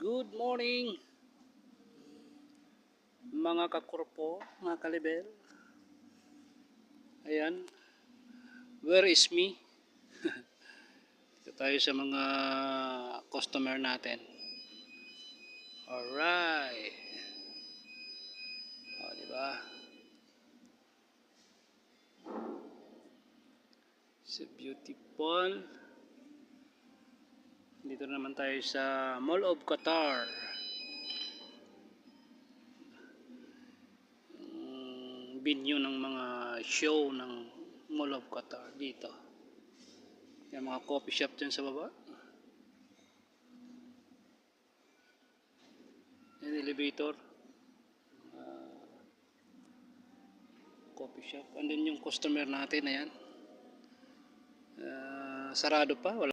Good morning mga kakurpo, mga kalibel. Ayan, where is me? Ito tayo sa mga customer natin. Alright. O, diba? It's beautiful. Dito naman tayo sa Mall of Qatar. Venue ng mga show ng Mall of Qatar dito. Yung mga coffee shop dyan sa baba. Yung elevator. Coffee shop. And then yung customer natin, ayan. Sarado pa. Wala.